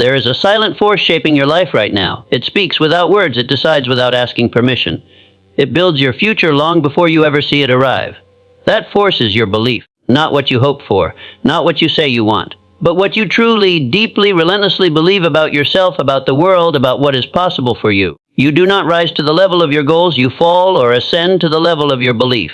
There is a silent force shaping your life right now. It speaks without words, it decides without asking permission. It builds your future long before you ever see it arrive. That force is your belief, not what you hope for, not what you say you want, but what you truly, deeply, relentlessly believe about yourself, about the world, about what is possible for you. You do not rise to the level of your goals, you fall or ascend to the level of your belief.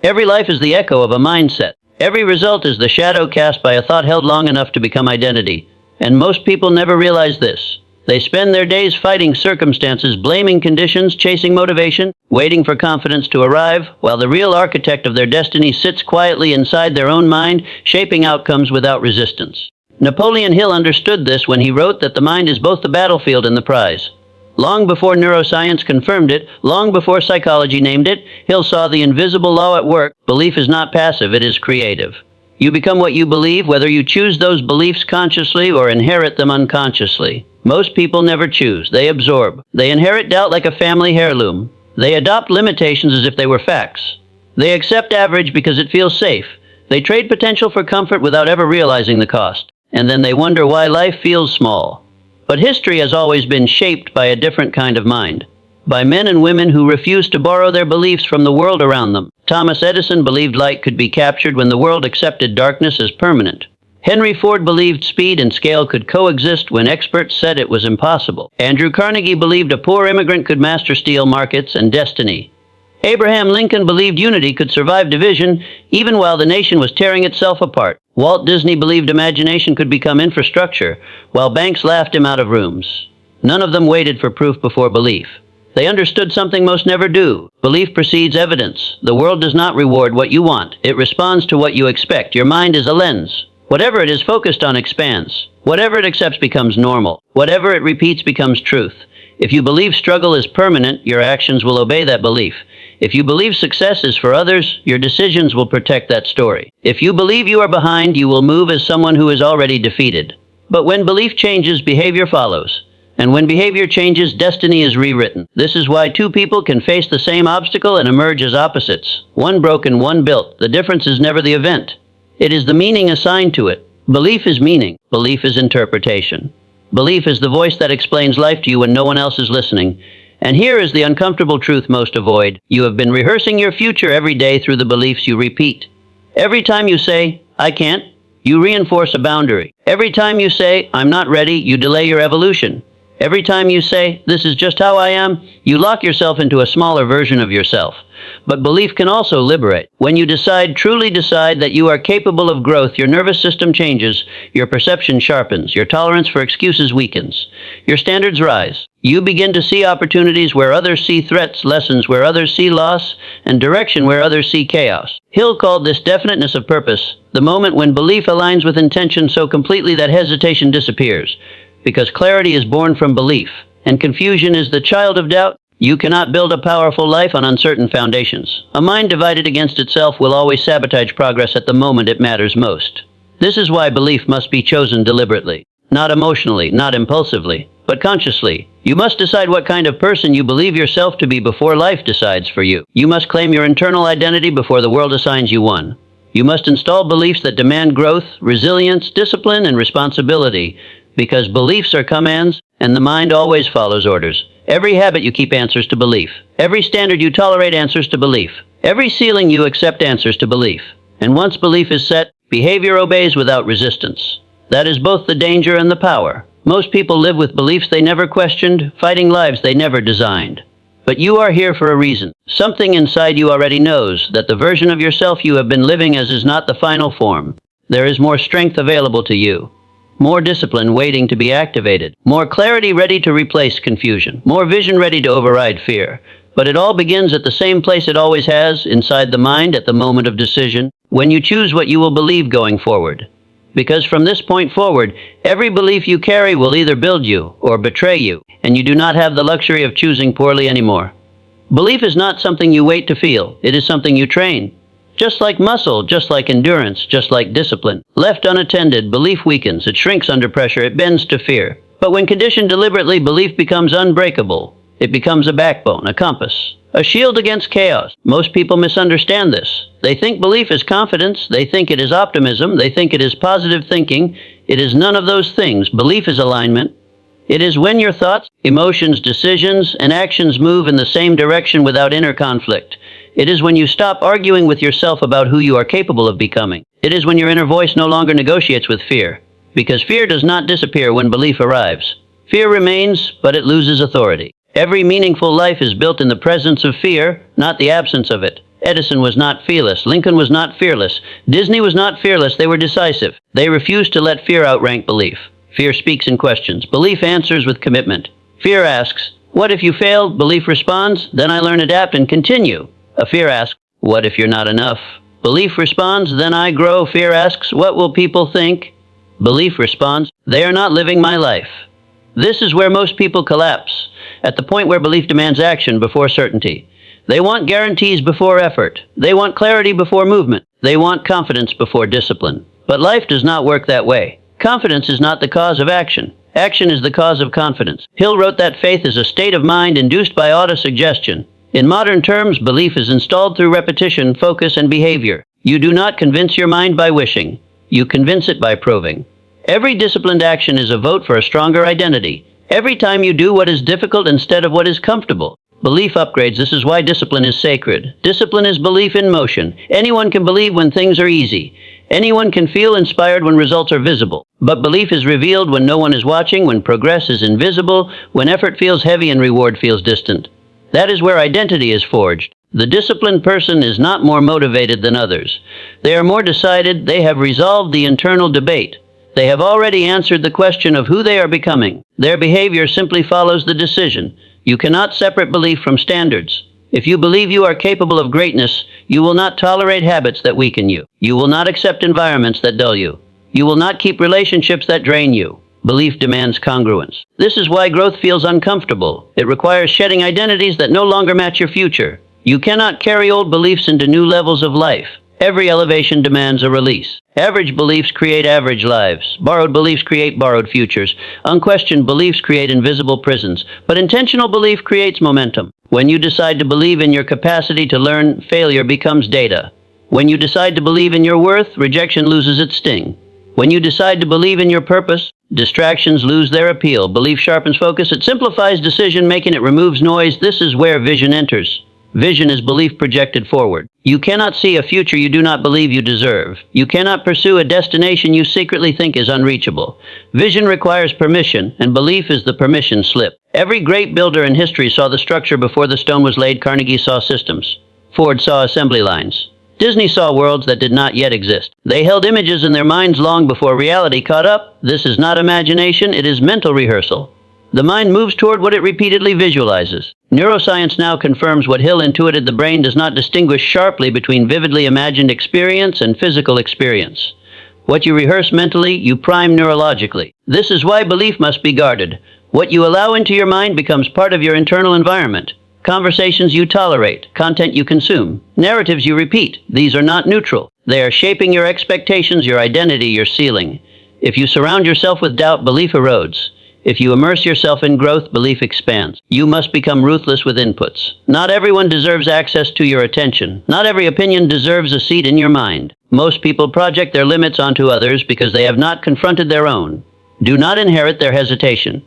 Every life is the echo of a mindset. Every result is the shadow cast by a thought held long enough to become identity. And most people never realize this. They spend their days fighting circumstances, blaming conditions, chasing motivation, waiting for confidence to arrive, while the real architect of their destiny sits quietly inside their own mind, shaping outcomes without resistance. Napoleon Hill understood this when he wrote that the mind is both the battlefield and the prize. Long before neuroscience confirmed it, long before psychology named it, Hill saw the invisible law at work. Belief is not passive, it is creative. You become what you believe, whether you choose those beliefs consciously or inherit them unconsciously. Most people never choose, they absorb. They inherit doubt like a family heirloom. They adopt limitations as if they were facts. They accept average because it feels safe. They trade potential for comfort without ever realizing the cost. And then they wonder why life feels small. But history has always been shaped by a different kind of mind. By men and women who refused to borrow their beliefs from the world around them. Thomas Edison believed light could be captured when the world accepted darkness as permanent. Henry Ford believed speed and scale could coexist when experts said it was impossible. Andrew Carnegie believed a poor immigrant could master steel markets and destiny. Abraham Lincoln believed unity could survive division even while the nation was tearing itself apart. Walt Disney believed imagination could become infrastructure, while banks laughed him out of rooms. None of them waited for proof before belief. They understood something most never do. Belief precedes evidence. The world does not reward what you want. It responds to what you expect. Your mind is a lens. Whatever it is focused on expands. Whatever it accepts becomes normal. Whatever it repeats becomes truth. If you believe struggle is permanent, your actions will obey that belief. If you believe success is for others, your decisions will protect that story. If you believe you are behind, you will move as someone who is already defeated. But when belief changes, behavior follows. And when behavior changes, destiny is rewritten. This is why two people can face the same obstacle and emerge as opposites. One broken, one built. The difference is never the event. It is the meaning assigned to it. Belief is meaning. Belief is interpretation. Belief is the voice that explains life to you when no one else is listening. And here is the uncomfortable truth most avoid. You have been rehearsing your future every day through the beliefs you repeat. Every time you say, I can't, you reinforce a boundary. Every time you say, I'm not ready, you delay your evolution. Every time you say, this is just how I am, you lock yourself into a smaller version of yourself. But belief can also liberate. When you truly decide that you are capable of growth, your nervous system changes, your perception sharpens, your tolerance for excuses weakens, your standards rise. You begin to see opportunities where others see threats, lessons where others see loss, and direction where others see chaos. Hill called this definiteness of purpose, the moment when belief aligns with intention so completely that hesitation disappears. Because clarity is born from belief, and confusion is the child of doubt. You cannot build a powerful life on uncertain foundations. A mind divided against itself will always sabotage progress at the moment it matters most. This is why belief must be chosen deliberately. Not emotionally, not impulsively, but consciously. You must decide what kind of person you believe yourself to be before life decides for you. You must claim your internal identity before the world assigns you one. You must install beliefs that demand growth, resilience, discipline, and responsibility. Because beliefs are commands, and the mind always follows orders. Every habit you keep answers to belief. Every standard you tolerate answers to belief. Every ceiling you accept answers to belief. And once belief is set, behavior obeys without resistance. That is both the danger and the power. Most people live with beliefs they never questioned, fighting lives they never designed. But you are here for a reason. Something inside you already knows that the version of yourself you have been living as is not the final form. There is more strength available to you. More discipline waiting to be activated. More clarity ready to replace confusion. More vision ready to override fear. But it all begins at the same place it always has, inside the mind at the moment of decision, when you choose what you will believe going forward. Because from this point forward, every belief you carry will either build you or betray you, and you do not have the luxury of choosing poorly anymore. Belief is not something you wait to feel. It is something you train. Just like muscle, just like endurance, just like discipline. Left unattended, belief weakens, it shrinks under pressure, it bends to fear. But when conditioned deliberately, belief becomes unbreakable. It becomes a backbone, a compass, a shield against chaos. Most people misunderstand this. They think belief is confidence. They think it is optimism. They think it is positive thinking. It is none of those things. Belief is alignment. It is when your thoughts, emotions, decisions, and actions move in the same direction without inner conflict. It is when you stop arguing with yourself about who you are capable of becoming. It is when your inner voice no longer negotiates with fear. Because fear does not disappear when belief arrives. Fear remains, but it loses authority. Every meaningful life is built in the presence of fear, not the absence of it. Edison was not fearless. Lincoln was not fearless. Disney was not fearless. They were decisive. They refused to let fear outrank belief. Fear speaks in questions. Belief answers with commitment. Fear asks, what if you fail? Belief responds, then I learn, adapt, and continue. A fear asks, what if you're not enough? Belief responds, then I grow. Fear asks, what will people think? Belief responds, they are not living my life. This is where most people collapse, at the point where belief demands action before certainty. They want guarantees before effort. They want clarity before movement. They want confidence before discipline. But life does not work that way. Confidence is not the cause of action. Action is the cause of confidence. Hill wrote that faith is a state of mind induced by autosuggestion. In modern terms, belief is installed through repetition, focus, and behavior. You do not convince your mind by wishing. You convince it by proving. Every disciplined action is a vote for a stronger identity. Every time you do what is difficult instead of what is comfortable. Belief upgrades. This is why discipline is sacred. Discipline is belief in motion. Anyone can believe when things are easy. Anyone can feel inspired when results are visible. But belief is revealed when no one is watching, when progress is invisible, when effort feels heavy and reward feels distant. That is where identity is forged. The disciplined person is not more motivated than others. They are more decided. They have resolved the internal debate. They have already answered the question of who they are becoming. Their behavior simply follows the decision. You cannot separate belief from standards. If you believe you are capable of greatness, you will not tolerate habits that weaken you. You will not accept environments that dull you. You will not keep relationships that drain you. Belief demands congruence. This is why growth feels uncomfortable. It requires shedding identities that no longer match your future. You cannot carry old beliefs into new levels of life. Every elevation demands a release. Average beliefs create average lives. Borrowed beliefs create borrowed futures. Unquestioned beliefs create invisible prisons. But intentional belief creates momentum. When you decide to believe in your capacity to learn, failure becomes data. When you decide to believe in your worth, rejection loses its sting. When you decide to believe in your purpose, distractions lose their appeal. Belief sharpens focus. It simplifies decision-making. It removes noise. This is where vision enters. Vision is belief projected forward. You cannot see a future you do not believe you deserve. You cannot pursue a destination you secretly think is unreachable. Vision requires permission, and belief is the permission slip. Every great builder in history saw the structure before the stone was laid. Carnegie saw systems. Ford saw assembly lines. Disney saw worlds that did not yet exist. They held images in their minds long before reality caught up. This is not imagination, it is mental rehearsal. The mind moves toward what it repeatedly visualizes. Neuroscience now confirms what Hill intuited: the brain does not distinguish sharply between vividly imagined experience and physical experience. What you rehearse mentally, you prime neurologically. This is why belief must be guarded. What you allow into your mind becomes part of your internal environment. Conversations you tolerate, content you consume, narratives you repeat. These are not neutral. They are shaping your expectations, your identity, your ceiling. If you surround yourself with doubt, belief erodes. If you immerse yourself in growth, belief expands. You must become ruthless with inputs. Not everyone deserves access to your attention. Not every opinion deserves a seat in your mind. Most people project their limits onto others because they have not confronted their own. Do not inherit their hesitation.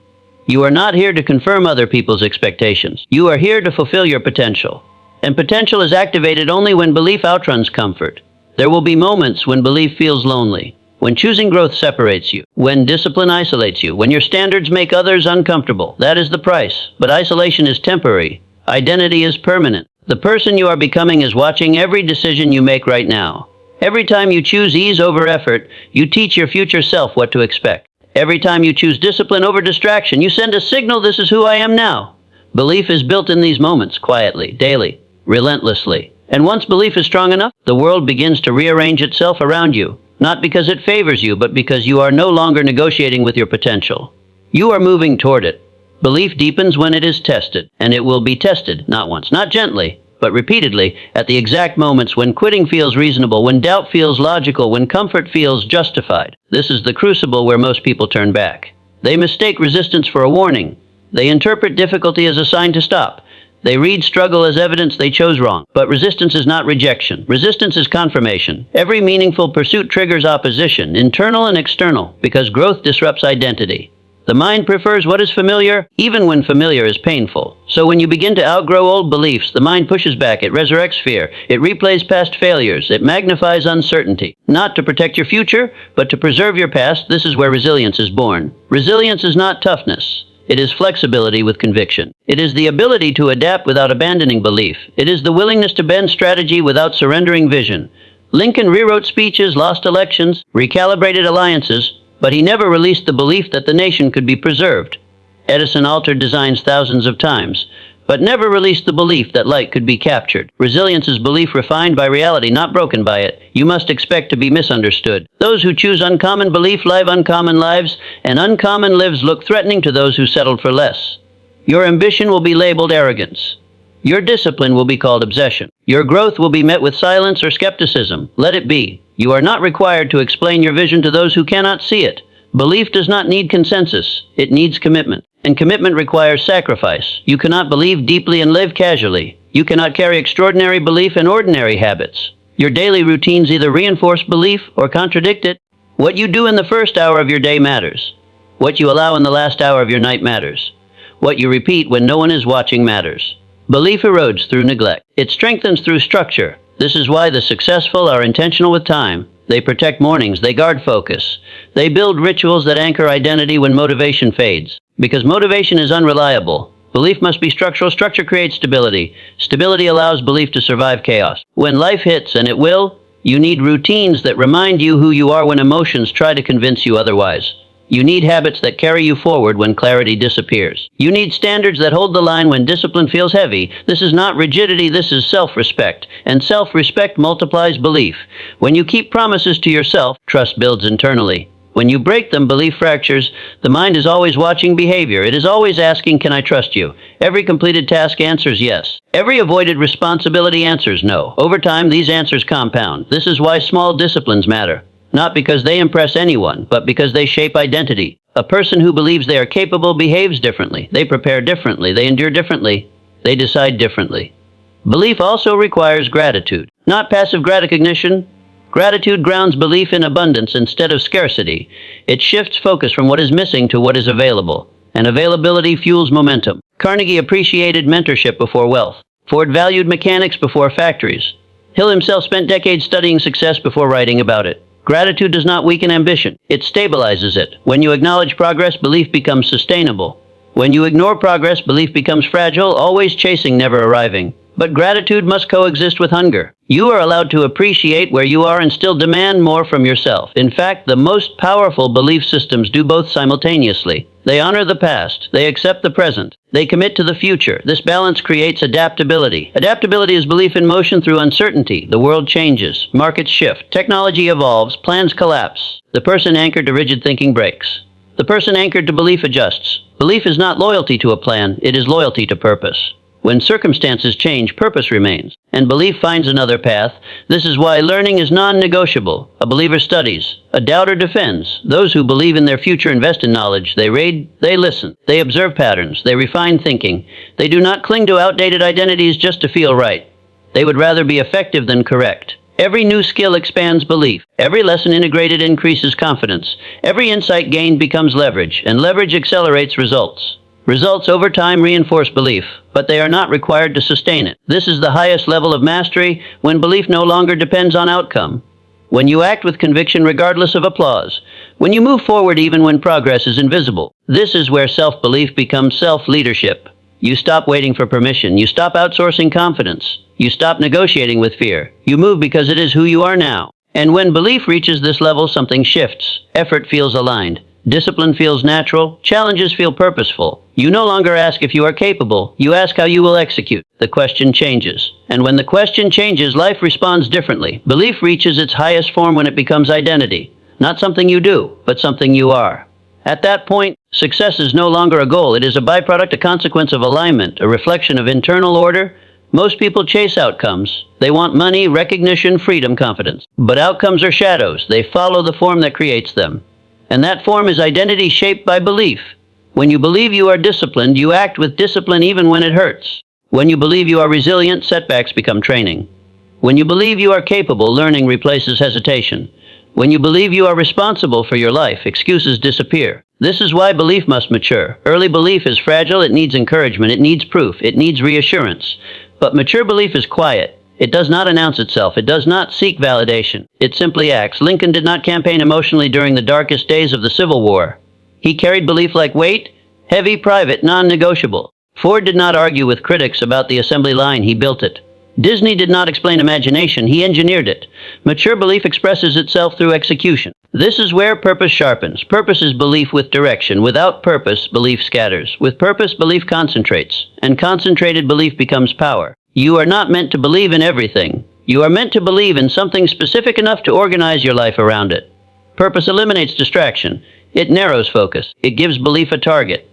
You are not here to confirm other people's expectations. You are here to fulfill your potential. And potential is activated only when belief outruns comfort. There will be moments when belief feels lonely. When choosing growth separates you, when discipline isolates you, when your standards make others uncomfortable. That is the price. But isolation is temporary. Identity is permanent. The person you are becoming is watching every decision you make right now. Every time you choose ease over effort, you teach your future self what to expect. Every time you choose discipline over distraction, you send a signal: this is who I am now. Belief is built in these moments, quietly, daily, relentlessly. And once belief is strong enough, the world begins to rearrange itself around you. Not because it favors you, but because you are no longer negotiating with your potential. You are moving toward it. Belief deepens when it is tested, and it will be tested, not once, not gently, but repeatedly, at the exact moments when quitting feels reasonable, when doubt feels logical, when comfort feels justified. This is the crucible where most people turn back. They mistake resistance for a warning. They interpret difficulty as a sign to stop. They read struggle as evidence they chose wrong. But resistance is not rejection. Resistance is confirmation. Every meaningful pursuit triggers opposition, internal and external, because growth disrupts identity. The mind prefers what is familiar, even when familiar is painful. So when you begin to outgrow old beliefs, the mind pushes back, it resurrects fear, it replays past failures, it magnifies uncertainty. Not to protect your future, but to preserve your past. This is where resilience is born. Resilience is not toughness. It is flexibility with conviction. It is the ability to adapt without abandoning belief. It is the willingness to bend strategy without surrendering vision. Lincoln rewrote speeches, lost elections, recalibrated alliances, but he never released the belief that the nation could be preserved. Edison altered designs thousands of times, but never released the belief that light could be captured. Resilience is belief refined by reality, not broken by it. You must expect to be misunderstood. Those who choose uncommon belief live uncommon lives, and uncommon lives look threatening to those who settled for less. Your ambition will be labeled arrogance. Your discipline will be called obsession. Your growth will be met with silence or skepticism. Let it be. You are not required to explain your vision to those who cannot see it. Belief does not need consensus. It needs commitment. And commitment requires sacrifice. You cannot believe deeply and live casually. You cannot carry extraordinary belief in ordinary habits. Your daily routines either reinforce belief or contradict it. What you do in the first hour of your day matters. What you allow in the last hour of your night matters. What you repeat when no one is watching matters. Belief erodes through neglect. It strengthens through structure. This is why the successful are intentional with time. They protect mornings. They guard focus. They build rituals that anchor identity when motivation fades. Because motivation is unreliable. Belief must be structural. Structure creates stability. Stability allows belief to survive chaos. When life hits, and it will, you need routines that remind you who you are when emotions try to convince you otherwise. You need habits that carry you forward when clarity disappears. You need standards that hold the line when discipline feels heavy. This is not rigidity, this is self-respect. And self-respect multiplies belief. When you keep promises to yourself, trust builds internally. When you break them, belief fractures. The mind is always watching behavior. It is always asking, can I trust you? Every completed task answers yes. Every avoided responsibility answers no. Over time, these answers compound. This is why small disciplines matter. Not because they impress anyone, but because they shape identity. A person who believes they are capable behaves differently. They prepare differently. They endure differently. They decide differently. Belief also requires gratitude, not passive recognition. Gratitude grounds belief in abundance instead of scarcity. It shifts focus from what is missing to what is available. And availability fuels momentum. Carnegie appreciated mentorship before wealth. Ford valued mechanics before factories. Hill himself spent decades studying success before writing about it. Gratitude does not weaken ambition. It stabilizes it. When you acknowledge progress, belief becomes sustainable. When you ignore progress, belief becomes fragile, always chasing, never arriving. But gratitude must coexist with hunger. You are allowed to appreciate where you are and still demand more from yourself. In fact, the most powerful belief systems do both simultaneously. They honor the past. They accept the present. They commit to the future. This balance creates adaptability. Adaptability is belief in motion through uncertainty. The world changes. Markets shift. Technology evolves. Plans collapse. The person anchored to rigid thinking breaks. The person anchored to belief adjusts. Belief is not loyalty to a plan. It is loyalty to purpose. When circumstances change, purpose remains, and belief finds another path. This is why learning is non-negotiable. A believer studies. A doubter defends. Those who believe in their future invest in knowledge. They read, they listen, they observe patterns, they refine thinking. They do not cling to outdated identities just to feel right. They would rather be effective than correct. Every new skill expands belief. Every lesson integrated increases confidence. Every insight gained becomes leverage, and leverage accelerates results. Results over time reinforce belief, but they are not required to sustain it. This is the highest level of mastery, when belief no longer depends on outcome. When you act with conviction regardless of applause. When you move forward even when progress is invisible. This is where self-belief becomes self-leadership. You stop waiting for permission. You stop outsourcing confidence. You stop negotiating with fear. You move because it is who you are now. And when belief reaches this level, something shifts. Effort feels aligned. Discipline feels natural. Challenges feel purposeful. You no longer ask if you are capable. You ask how you will execute. The question changes. And when the question changes, life responds differently. Belief reaches its highest form when it becomes identity. Not something you do, but something you are. At that point, success is no longer a goal. It is a byproduct, a consequence of alignment, a reflection of internal order. Most people chase outcomes. They want money, recognition, freedom, confidence. But outcomes are shadows. They follow the form that creates them. And that form is identity shaped by belief. When you believe you are disciplined, you act with discipline even when it hurts. When you believe you are resilient, setbacks become training. When you believe you are capable, learning replaces hesitation. When you believe you are responsible for your life, excuses disappear. This is why belief must mature. Early belief is fragile, it needs encouragement, it needs proof, it needs reassurance. But mature belief is quiet. It does not announce itself, it does not seek validation. It simply acts. Lincoln did not campaign emotionally during the darkest days of the Civil War. He carried belief like weight, heavy, private, non-negotiable. Ford did not argue with critics about the assembly line, he built it. Disney did not explain imagination, he engineered it. Mature belief expresses itself through execution. This is where purpose sharpens. Purpose is belief with direction. Without purpose, belief scatters. With purpose, belief concentrates. And concentrated belief becomes power. You are not meant to believe in everything. You are meant to believe in something specific enough to organize your life around it. Purpose eliminates distraction. It narrows focus. It gives belief a target.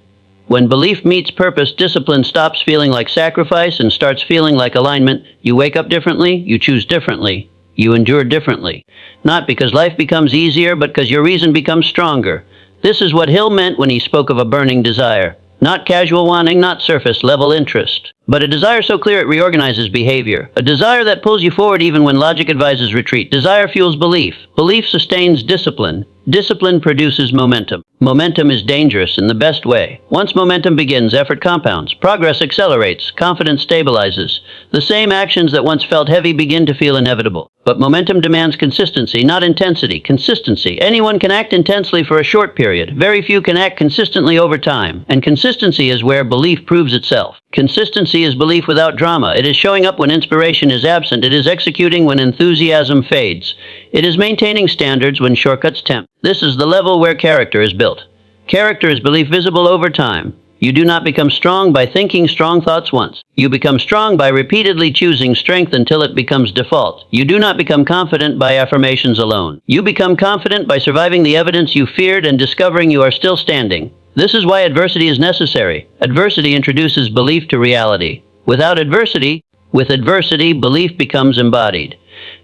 When belief meets purpose, discipline stops feeling like sacrifice and starts feeling like alignment. You wake up differently, you choose differently, you endure differently. Not because life becomes easier, but because your reason becomes stronger. This is what Hill meant when he spoke of a burning desire. Not casual wanting, not surface-level interest, but a desire so clear it reorganizes behavior. A desire that pulls you forward even when logic advises retreat. Desire fuels belief. Belief sustains discipline. Discipline produces momentum. Momentum is dangerous in the best way. Once momentum begins, effort compounds. Progress accelerates. Confidence stabilizes. The same actions that once felt heavy begin to feel inevitable. But momentum demands consistency, not intensity. Consistency. Anyone can act intensely for a short period. Very few can act consistently over time. And consistency is where belief proves itself. Consistency is belief without drama. It is showing up when inspiration is absent. It is executing when enthusiasm fades. It is maintaining standards when shortcuts tempt. This is the level where character is built. Character is belief visible over time. You do not become strong by thinking strong thoughts once. You become strong by repeatedly choosing strength until it becomes default. You do not become confident by affirmations alone. You become confident by surviving the evidence you feared and discovering you are still standing. This is why adversity is necessary. Adversity introduces belief to reality. With adversity, belief becomes embodied.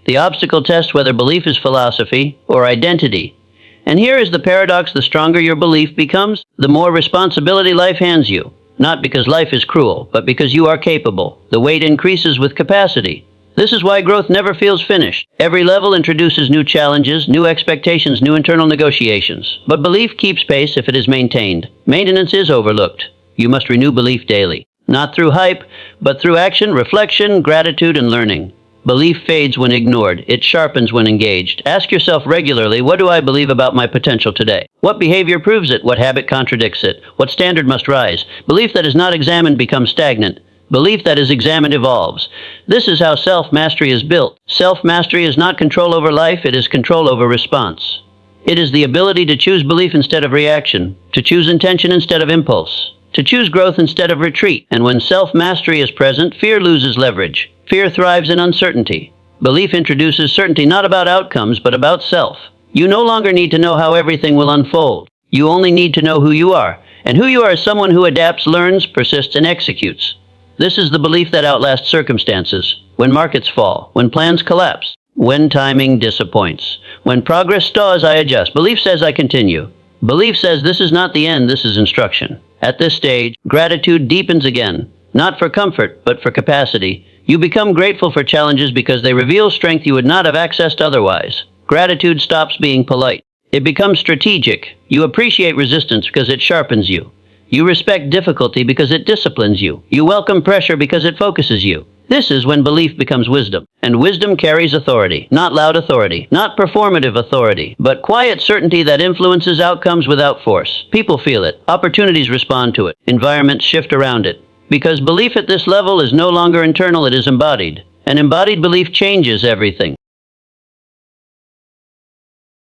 The obstacle tests whether belief is philosophy or identity. And here is the paradox: the stronger your belief becomes, the more responsibility life hands you. Not because life is cruel, but because you are capable. The weight increases with capacity. This is why growth never feels finished. Every level introduces new challenges, new expectations, new internal negotiations. But belief keeps pace if it is maintained. Maintenance is overlooked. You must renew belief daily. Not through hype, but through action, reflection, gratitude, and learning. Belief fades when ignored. It sharpens when engaged. Ask yourself regularly, what do I believe about my potential today? What behavior proves it? What habit contradicts it? What standard must rise? Belief that is not examined becomes stagnant. Belief that is examined evolves. This is how self-mastery is built. Self-mastery is not control over life, it is control over response. It is the ability to choose belief instead of reaction, to choose intention instead of impulse, to choose growth instead of retreat. And when self-mastery is present, fear loses leverage. Fear thrives in uncertainty. Belief introduces certainty, not about outcomes, but about self. You no longer need to know how everything will unfold. You only need to know who you are. And who you are is someone who adapts, learns, persists, and executes. This is the belief that outlasts circumstances. When markets fall, when plans collapse, when timing disappoints, when progress stalls, I adjust. Belief says I continue. Belief says this is not the end, this is instruction. At this stage, gratitude deepens again. Not for comfort, but for capacity. You become grateful for challenges because they reveal strength you would not have accessed otherwise. Gratitude stops being polite. It becomes strategic. You appreciate resistance because it sharpens you. You respect difficulty because it disciplines you. You welcome pressure because it focuses you. This is when belief becomes wisdom. And wisdom carries authority. Not loud authority, not performative authority, but quiet certainty that influences outcomes without force. People feel it. Opportunities respond to it. Environments shift around it. Because belief at this level is no longer internal, it is embodied. An embodied belief changes everything.